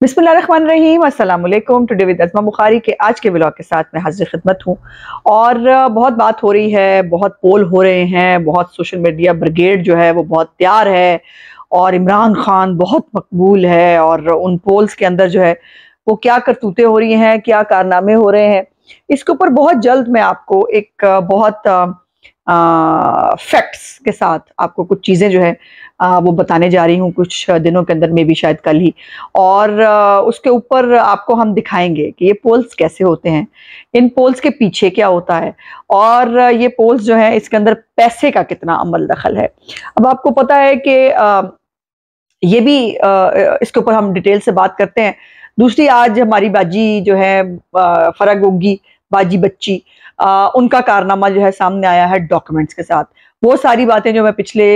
बिस्मिल्लाहिर्रहमानिर्रहीम, अस्सलाम वालेकुम। टुडे विद अज़मा बुखारी के आज के व्लॉग के साथ मैं हाजिर खिदमत हूँ। और बहुत बात हो रही है, बहुत पोल हो रहे हैं, बहुत सोशल मीडिया ब्रिगेड जो है वो बहुत तैयार है और इमरान खान बहुत मकबूल है। और उन पोल्स के अंदर जो है वो क्या करतूतें हो रही हैं, क्या कारनामे हो रहे हैं, इसके ऊपर बहुत जल्द मैं आपको एक बहुत फैक्ट्स के साथ आपको कुछ चीज़ें जो है वो बताने जा रही हूँ कुछ दिनों के अंदर में भी, शायद कल ही। और उसके ऊपर आपको हम दिखाएंगे कि ये पोल्स कैसे होते हैं, इन पोल्स के पीछे क्या होता है, और ये पोल्स जो है इसके अंदर पैसे का कितना अमल दखल है। अब आपको पता है कि ये भी इसके ऊपर हम डिटेल से बात करते हैं। दूसरी, आज हमारी बाजी जो है फरग होगी, बाजी बच्ची, उनका कारनामा जो है सामने आया है डॉक्यूमेंट्स के साथ। वो सारी बातें जो मैं पिछले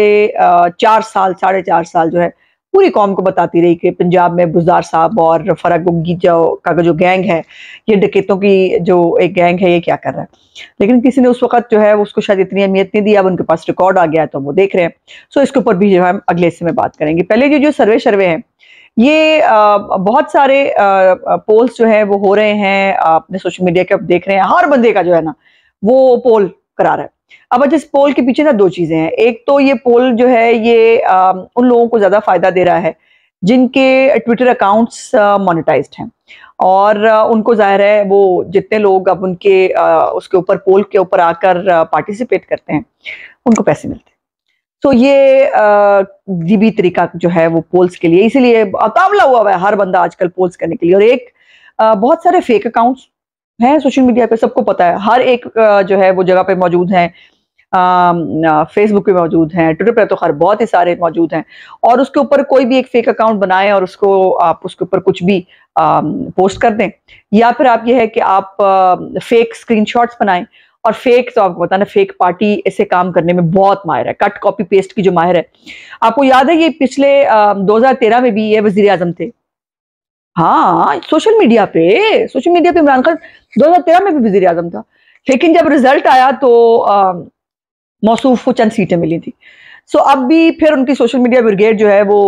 4 साल 4.5 साल जो है पूरी कौम को बताती रही कि पंजाब में बुज़दार साहब और फरग गुग्गी जो गैंग है, ये डकैतों की जो एक गैंग है, ये क्या कर रहा है। लेकिन किसी ने उस वक्त जो है उसको शायद इतनी अहमियत नहीं दी। अब उनके पास रिकॉर्ड आ गया है तो वो देख रहे हैं। सो इसके ऊपर भी जो है हम अगले हिस्से में बात करेंगे। पहले जो सर्वे हैं, ये बहुत सारे पोल्स जो है वो हो रहे हैं, अपने सोशल मीडिया के आप देख रहे हैं, हर बंदे का जो है ना वो पोल करा रहा है। अब अच्छा, इस पोल के पीछे ना दो चीजें हैं। एक तो ये पोल जो है ये उन लोगों को ज्यादा फायदा दे रहा है जिनके ट्विटर अकाउंट्स मोनेटाइज्ड हैं, और उनको जाहिर है वो जितने लोग अब उनके उसके ऊपर पोल के ऊपर आकर पार्टिसिपेट करते हैं उनको पैसे मिलते हैं। तो ये जीबी तरीका जो है वो पोल्स के लिए, इसीलिए तावला हुआ है हर बंदा आजकल पोल्स करने के लिए। और एक बहुत सारे फेक अकाउंट्स हैं सोशल मीडिया पे, सबको पता है, हर एक जो है वो जगह पे मौजूद हैं। फेसबुक पे मौजूद हैं, ट्विटर पे तो खैर बहुत ही सारे मौजूद हैं। और उसके ऊपर कोई भी एक फेक अकाउंट बनाएं और उसको आप उसके ऊपर कुछ भी पोस्ट कर दें, या फिर आप ये है कि आप फेक स्क्रीनशॉट्स बनाएं। और फेक तो आपको पता ना, फेक पार्टी ऐसे काम करने में बहुत माहिर है, कट कॉपी पेस्ट की जो माहिर है। आपको याद है ये पिछले 2013 में भी ये वजीर आजम थे। हाँ, सोशल मीडिया पे इमरान खान 2013 में भी वजीर आजम था, लेकिन जब रिजल्ट आया तो मौसूफ को चंद सीटें मिली थी। सो अब भी फिर उनकी सोशल मीडिया ब्रिगेड जो है वो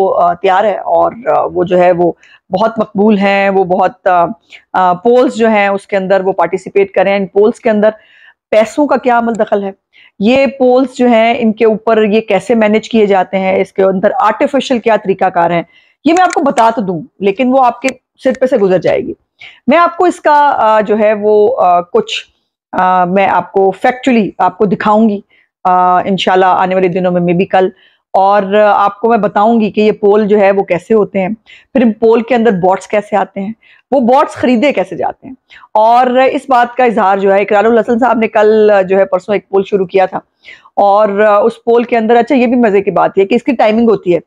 तैयार है, और वो जो है वो बहुत मकबूल हैं। वो बहुत पोल्स जो हैं उसके अंदर वो पार्टिसिपेट करें। इन पोल्स के अंदर पैसों का क्या अमल दखल है, ये पोल्स जो हैं इनके ऊपर ये कैसे मैनेज किए जाते हैं, इसके अंदर आर्टिफिशियल क्या तरीकाकार है, ये मैं आपको बता तो दूं, लेकिन वो आपके सिर पे से गुजर जाएगी। मैं आपको इसका जो है वो कुछ मैं आपको फैक्चुअली आपको दिखाऊंगी इंशाल्लाह आने वाले दिनों में भी कल। और आपको मैं बताऊंगी कि ये पोल जो है वो कैसे होते हैं, फिर इन पोल के अंदर बॉट्स कैसे आते हैं, वो बॉट्स खरीदे कैसे जाते हैं। और इस बात का इजहार जो है इकरारुल हसन साहब ने कल जो है परसों एक पोल शुरू किया था। और उस पोल के अंदर, अच्छा ये भी मजे की बात है कि इसकी टाइमिंग होती है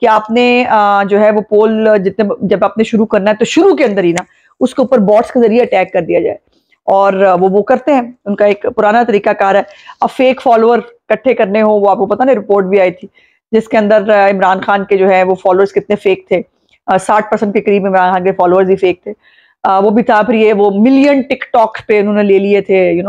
कि आपने जो है वो पोल जितने जब आपने शुरू करना है तो शुरू के अंदर ही ना उसके ऊपर बॉट्स के जरिए अटैक कर दिया जाए। और वो करते हैं, उनका एक पुराना तरीकाकार है। अब फेक फॉलोअर इकट्ठे करने हो, वो आपको पता ना, रिपोर्ट भी आई थी जिसके अंदर इमरान खान के जो है वो फॉलोअर्स कितने फेक थे। 60% के करीब इमरान खान के फॉलोअर्स ही फेक थे। वो भी था, फिर ये वो मिलियन टिकटॉक पे उन्होंने ले लिए थे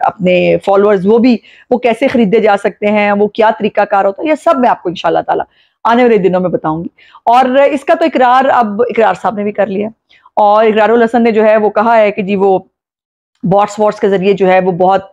अपने फॉलोअर्स। वो कैसे खरीदे जा सकते हैं, वो क्या तरीकाकार होता है, ये सब मैं आपको इंशाल्लाह ताला आने वाले दिनों में बताऊंगी। और इसका तो अब इकरार साहब ने भी कर लिया, और इकरारुल हसन ने जो है वो कहा है कि जी वो बॉट्स वॉट्स के जरिए जो है वो बहुत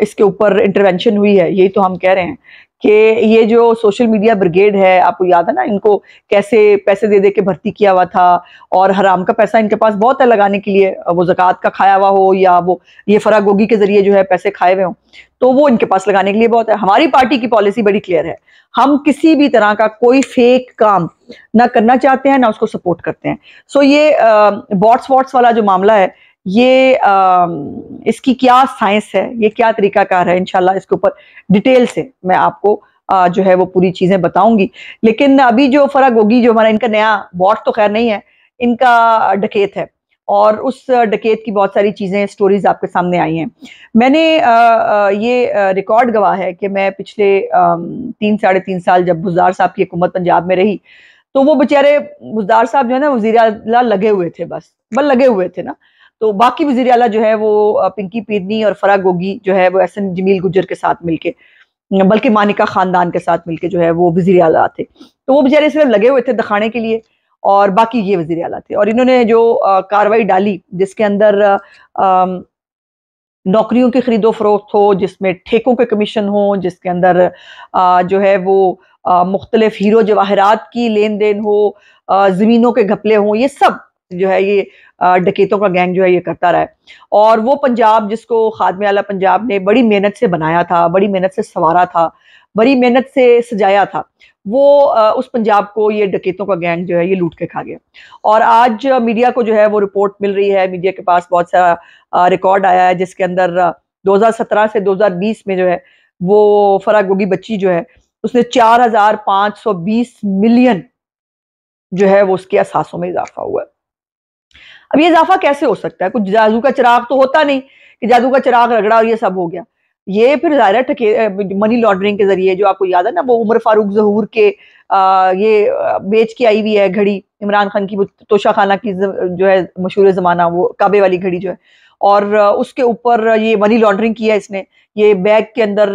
इसके ऊपर इंटरवेंशन हुई है। यही तो हम कह रहे हैं कि ये जो सोशल मीडिया ब्रिगेड है, आपको याद है ना इनको कैसे पैसे दे दे के भर्ती किया हुआ था, और हराम का पैसा इनके पास बहुत है लगाने के लिए, वो ज़कात का खाया हुआ हो या वो ये फराग गोगी के जरिए जो है पैसे खाए हुए हों, तो वो इनके पास लगाने के लिए बहुत है। हमारी पार्टी की पॉलिसी बड़ी क्लियर है, हम किसी भी तरह का कोई फेक काम ना करना चाहते हैं, ना उसको सपोर्ट करते हैं। सो ये बॉट्स वॉट्स वाला जो मामला है, ये इसकी क्या साइंस है, ये क्या तरीकाकार है, इंशाल्लाह इसके ऊपर डिटेल से मैं आपको जो है वो पूरी चीजें बताऊंगी। लेकिन अभी जो फराग होगी, जो हमारा इनका नया बॉट तो खैर नहीं है, इनका डकैत है, और उस डकैत की बहुत सारी चीजें स्टोरीज आपके सामने आई हैं। मैंने ये रिकॉर्ड गवाह है कि मैं पिछले 3-3.5 साल जब बुज़दार साहब की हुकूमत पंजाब में रही, तो वो बेचारे बुज़दार साहब जो है ना वज़ीर आला लगे हुए थे, बस लगे हुए थे ना। तो बाकी वज़ीर आला जो है वो पिंकी पीरनी और फराग गोगी जो है वो एहसन जमील गुज्जर के साथ मिलके, बल्कि मानिका खानदान के साथ मिलके जो है वो वज़ीर आला थे। तो वो बेचारे सिर्फ लगे हुए थे दिखाने के लिए, और बाकी ये वजीर आला थे। और इन्होंने जो कार्रवाई डाली जिसके अंदर नौकरियों की खरीदो फरोख्त हो, जिसमें ठेकों के कमीशन हो, जिसके अंदर जो है वो मुख्तलिफ हीरो जवाहरात की लेन देन हो, जमीनों के घपले हों, ये सब जो है ये डकैतों का गैंग जो है ये करता रहा है। और वो पंजाब जिसको खादमे आला पंजाब ने बड़ी मेहनत से बनाया था, बड़ी मेहनत से संवारा था, बड़ी मेहनत से सजाया था, वो उस पंजाब को ये डकैतों का गैंग जो है ये लूट के खा गया। और आज मीडिया को जो है वो रिपोर्ट मिल रही है, मीडिया के पास बहुत सारा रिकॉर्ड आया है जिसके अंदर 2017 से 2020 में जो है वो फराह गोगी बच्ची जो है उसने 4,520 मिलियन जो है वो उसके असासों में इजाफा हुआ है। अब ये इजाफा कैसे हो सकता है? कुछ जादू का चिराग तो होता नहीं कि जादू का चिराग रगड़ा और ये सब हो गया। ये फिर ज़ाहिर है मनी लॉन्ड्रिंग के जरिए, जो आपको याद है ना वो उमर फारूक ज़हूर के ये बेच के आई हुई है घड़ी, इमरान खान की तोशा खाना की जो है मशहूर ज़माना, वो काबे वाली घड़ी जो है, और उसके ऊपर ये मनी लॉन्ड्रिंग किया इसने। ये बैग के अंदर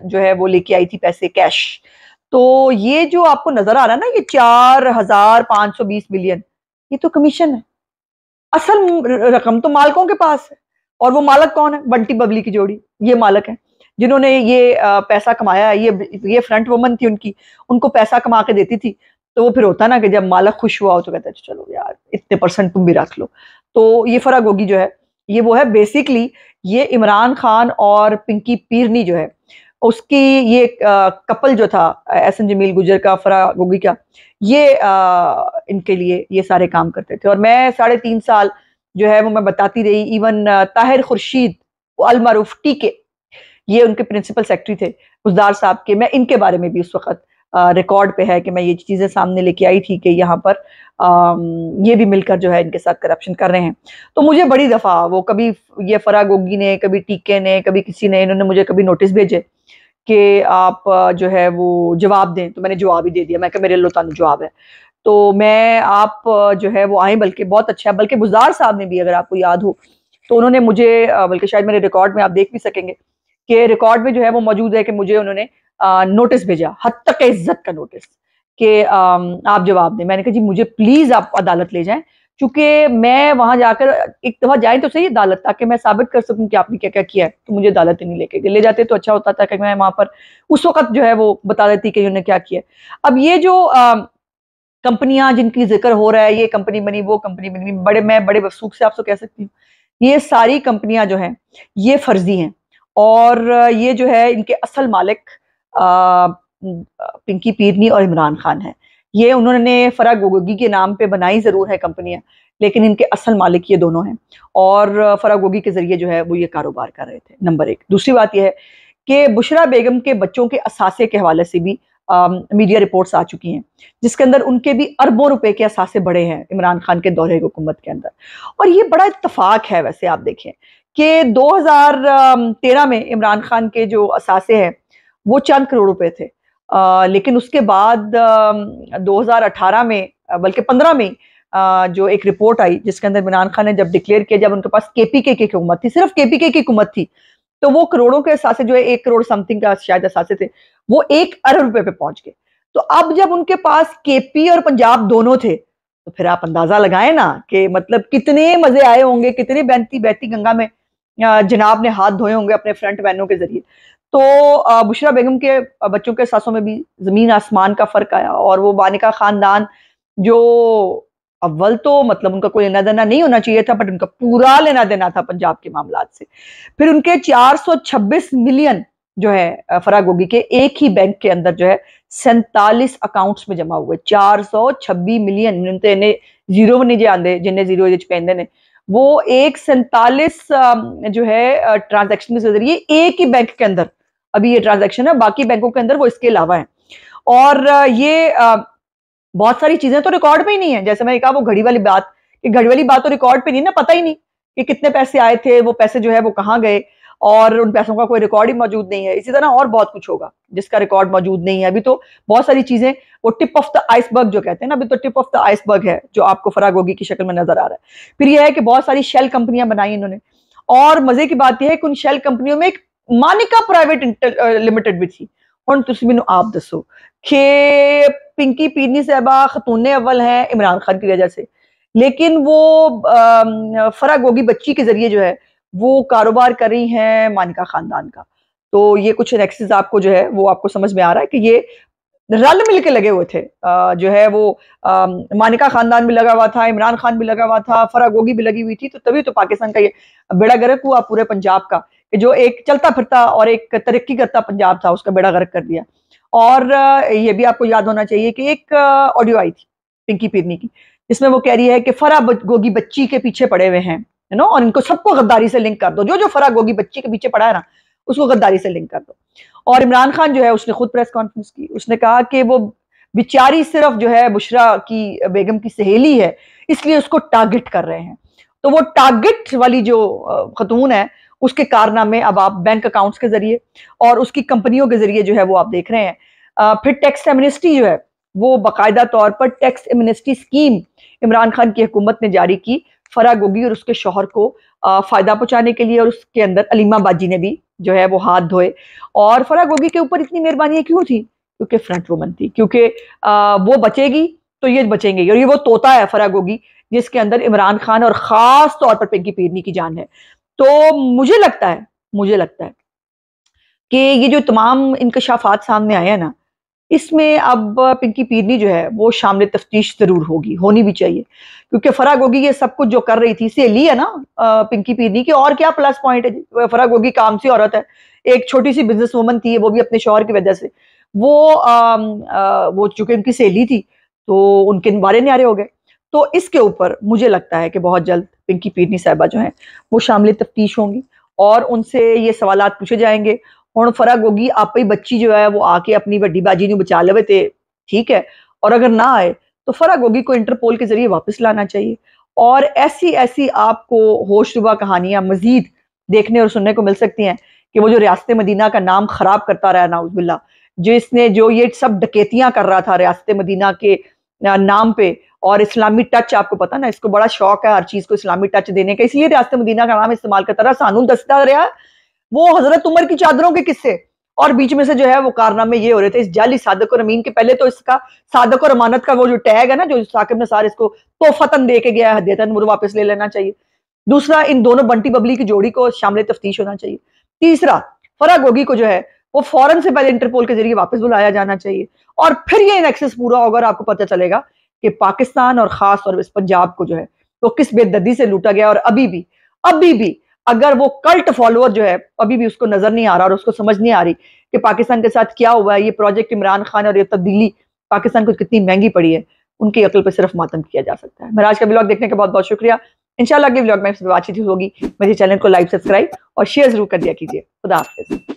जो है वो लेके आई थी पैसे, कैश। तो ये जो आपको नजर आ रहा है ना, ये 4,520 मिलियन, ये तो कमीशन है। असल रकम तो मालकों के पास है। और वो मालक कौन है? बंटी बबली की जोड़ी, ये मालक है जिन्होंने ये पैसा कमाया है। ये फ्रंट वुमन थी उनकी, उनको पैसा कमा के देती थी। तो वो फिर होता ना कि जब मालक खुश हुआ हो तो कहता है चलो यार इतने % तुम भी रख लो। तो ये फराह गोगी जो है ये वो है बेसिकली, ये इमरान खान और पिंकी पीरनी जो है उसकी ये कपल जो था, एहसन जमील गुजर का, फराह गोगी का, ये इनके लिए ये सारे काम करते थे। और मैं 3.5 साल जो है वो मैं बताती रही। इवन ताहिर खुर्शीद अल मारूफ टीके, ये उनके प्रिंसिपल सेक्रेटरी थे उजदार साहब के, मैं इनके बारे में भी उस वक्त रिकॉर्ड पे है कि मैं ये चीजें सामने लेके आई थी कि यहाँ पर ये भी मिलकर जो है इनके साथ करप्शन कर रहे हैं। तो मुझे बड़ी दफा वो कभी ये फराह गोगी ने, कभी टीके ने, कभी किसी ने, इन्होंने मुझे कभी नोटिस भेजे कि आप जो है वो जवाब दें, तो मैंने जवाब ही दे दिया। मैं कहा मेरे अल्लाह ताला जवाब है, तो मैं आप जो है वो आए, बल्कि बहुत अच्छा है। बल्कि बुज़दार साहब ने भी, अगर आपको याद हो तो उन्होंने मुझे, बल्कि शायद मेरे रिकॉर्ड में आप देख भी सकेंगे कि रिकॉर्ड में जो है वो मौजूद है कि मुझे उन्होंने नोटिस भेजा, हद तक इज्जत का नोटिस, कि आप जवाब दें। मैंने कहा जी मुझे प्लीज आप अदालत ले जाएं, क्योंकि मैं वहां जाकर एक दफा जाए तो सही अदालत, ताकि मैं साबित कर सकूं कि आपने क्या क्या किया है। तो मुझे अदालत ही नहीं लेके ले जाते तो अच्छा होता था कि मैं वहां पर उस वक्त जो है वो बता देती कि उन्होंने क्या किया। अब ये जो कंपनियां जिनकी जिक्र हो रहा है, ये कंपनी बनी, वो कंपनी बनी, मैं बड़े वसूख से आपसे कह सकती हूँ ये सारी कंपनियां जो हैं ये फर्जी हैं। और ये जो है इनके असल मालिक पिंकी पीरनी और इमरान खान है। ये उन्होंने फराह गोगी के नाम पे बनाई जरूर है कंपनियां, लेकिन इनके असल मालिक ये दोनों हैं। और फराह गोगी के जरिए जो है वो ये कारोबार कर रहे थे, नंबर 1। दूसरी बात यह है कि बुशरा बेगम के बच्चों के असासे के हवाले से भी मीडिया रिपोर्ट्स आ चुकी हैं, जिसके अंदर उनके भी अरबों रुपए के असासे बढ़े हैं इमरान खान के दौरे हुकूमत के अंदर। और ये बड़ा इत्तफाक है, वैसे आप देखें कि 2013 में इमरान खान के जो असासे हैं वो चंद करोड़ रुपए थे, लेकिन उसके बाद 2018 में, बल्कि 15 में जो एक रिपोर्ट आई जिसके अंदर इमरान खान ने जब डिक्लेयर किया, जब उनके पास केपीके की हुकूमत थी, सिर्फ केपीके की हुकूमत थी, तो वो करोड़ों के असासे जो है 1 करोड़ समथिंग का शायद असासे थे, वो 1 अरब रुपए पे पहुंच गए। तो अब जब उनके पास केपी और पंजाब दोनों थे, तो फिर आप अंदाजा लगाएं ना कि मतलब कितने मजे आए होंगे, कितने बहती बहती गंगा में जनाब ने हाथ धोए होंगे अपने फ्रंट मैनों के जरिए। तो बुशरा बेगम के बच्चों के सासों में भी जमीन आसमान का फर्क आया। और वो बानिका खानदान जो अव्वल तो मतलब उनका कोई लेना देना नहीं होना चाहिए था, बट उनका पूरा लेना देना था पंजाब के मामलात से। फिर उनके 426 मिलियन जो है फराह गोगी के एक ही बैंक के अंदर जो है 47 अकाउंट्स में जमा हुए। 426 मिलियन जीरो नहीं जे आंदे, जिन्हें जीरो पेंदे ने, वो 147 जो है ट्रांजैक्शन के जरिए एक ही बैंक के अंदर अभी ये ट्रांजैक्शन है, बाकी बैंकों के अंदर वो इसके अलावा है। और ये बहुत सारी चीजें तो रिकॉर्ड पे ही नहीं है। जैसे मैंने कहा वो घड़ी वाली बात, कि घड़ी वाली बात तो रिकॉर्ड पे नहीं ना, पता ही नहीं कि कितने पैसे आए थे, वो पैसे जो है वो कहाँ गए, और उन पैसों का कोई रिकॉर्ड ही मौजूद नहीं है। इसी तरह और बहुत कुछ होगा जिसका रिकॉर्ड मौजूद नहीं है। अभी तो बहुत सारी चीजें, वो टिप ऑफ द आइसबर्ग जो कहते हैं ना, अभी तो टिप ऑफ द आइसबर्ग है जो आपको फराह गोगी की शक्ल में नजर आ रहा है। फिर यह है कि बहुत सारी शेल कंपनियां बनाई इन्होंने, और मजे की बात यह है कि उन शेल कंपनियों में एक मानिका प्राइवेट लिमिटेड भी थी, हुण तुसीं मैनूं आप दसो कि पिंकी पीरनी साहबा खतूने अव्वल हैं इमरान खान की वजह से, लेकिन वो फरा गोगी बच्ची के जरिए जो है वो कारोबार कर रही हैं मानिका खानदान का। तो ये कुछ नेक्सस आपको जो है वो आपको समझ में आ रहा है कि ये रल मिल के लगे हुए थे। जो है वो मानिका खानदान भी लगा हुआ था, इमरान खान भी लगा हुआ था, फरा गोगी भी लगी हुई थी, तो तभी तो पाकिस्तान का ये बेड़ा गर्क हुआ पूरे पंजाब का, कि जो एक चलता फिरता और एक तरक्की करता पंजाब था उसका बेड़ा गर्क कर दिया। और ये भी आपको याद होना चाहिए कि एक ऑडियो आई थी पिंकी पीरनी की, जिसमें वो कह रही है कि फरा गोगी बच्ची के पीछे पड़े हुए हैं, यू नो, और इनको सबको गद्दारी से लिंक कर दो, जो जो फरा गोगी बच्ची के पीछे पड़ा है ना उसको गद्दारी से लिंक कर दो। और इमरान खान जो है उसने खुद प्रेस कॉन्फ्रेंस की, उसने कहा कि वो बेचारी सिर्फ जो है बुशरा की बेगम की सहेली है, इसलिए उसको टारगेट कर रहे हैं। तो वो टारगेट वाली जो खतून है उसके कारनामे अब आप बैंक अकाउंट्स के जरिए और उसकी कंपनियों के जरिए जो है वो आप देख रहे हैं। फिर टैक्स एमनेस्टी जो है वो बाकायदा तौर पर tax amnesty scheme Imran Khan की हुकूमत ने जारी की फरा गोगी और उसके शौहर को फायदा पहुंचाने के लिए, और उसके अंदर अलीमा बाजी ने भी जो है वो हाथ धोए। और फरा गोगी के ऊपर इतनी मेहरबानी क्यों थी? क्योंकि फ्रंट वुमन थी, क्योंकि वो बचेगी तो ये बचेंगे, और ये वो तोता है फरा गोगी जिसके अंदर इमरान खान और खास तौर पर पिंकी पीरनी की जान है। तो मुझे लगता है कि ये जो तमाम इंकशाफात सामने आए हैं ना, इसमें अब पिंकी पीरनी जो है वो शामिल तफ्तीश जरूर होगी, होनी भी चाहिए, क्योंकि फरा गोगी ये सब कुछ जो कर रही थी, सहेली है ना पिंकी पीरनी की, और क्या प्लस पॉइंट है? फरा गोगी काम सी औरत है, एक छोटी सी बिजनेस वुमन थी, वो भी अपने शौहर की वजह से, वो चूंकि उनकी सहेली थी तो उनके बारे न्यारे हो गए। तो इसके ऊपर मुझे लगता है कि बहुत जल्द पिंकी पीरनी साहिबा जो है वो शामिल तफ्तीश होंगी और उनसे ये सवालात पूछे जाएंगे। हुण फरा गोगी आप ही बच्ची जो है वो आके अपनी वड्डी बाजी ने बचा लवे थे, ठीक है, और अगर ना आए तो फरा गोगी को इंटरपोल के जरिए वापस लाना चाहिए। और ऐसी ऐसी आपको होशरुबा कहानियां मजीद देखने और सुनने को मिल सकती हैं कि वो जो रियासत मदीना का नाम खराब करता रहा नाउजुबिल्लाह, जिसने जो ये सब डकैतियां कर रहा था रियासत मदीना के नाम पे, और इस्लामी टच, आपको पता ना इसको बड़ा शौक है हर चीज को इस्लामी टच देने का, इसलिए रियासत मदीना का नाम इस्तेमाल करता रहा। सानू दसता रहा वो हजरत उमर की चादरों के किस्से, और बीच में से जो है वो कारनामे ये हो रहे थे इस जाली सादक और अमीन के। पहले तो इसका सादक और अमानत का वो जो टैग है ना, जो साकिब नसार इसको तोहफतन दे के गया है हदियतन, वो वापस ले लेना चाहिए। दूसरा, इन दोनों बंटी बबली की जोड़ी को शामिल तफ्तीश होना चाहिए। तीसरा, फरा गोगी को जो है वो फौरन से पहले इंटरपोल के जरिए वापस बुलाया जाना चाहिए, और फिर ये एक्सेस पूरा होगा और आपको पता चलेगा कि पाकिस्तान और खास और इस पंजाब को जो है वो किस बेदर्दी से लूटा गया। और अभी भी अगर वो कल्ट फॉलोअर जो है अभी भी उसको नजर नहीं आ रहा और उसको समझ नहीं आ रही कि पाकिस्तान के साथ क्या हुआ है, ये प्रोजेक्ट इमरान खान और ये तब्दीली पाकिस्तान को कितनी महंगी पड़ी है, उनकी अकल पर सिर्फ मातम किया जा सकता है। मेरा आज का ब्लॉग देखने का बहुत बहुत शुक्रिया। इंशाल्लाह अगले ब्लॉग में बातचीत होगी। मेरे चैनल को लाइक, सब्सक्राइब और शेयर जरूर कर दिया कीजिए। खुदा हाफिज।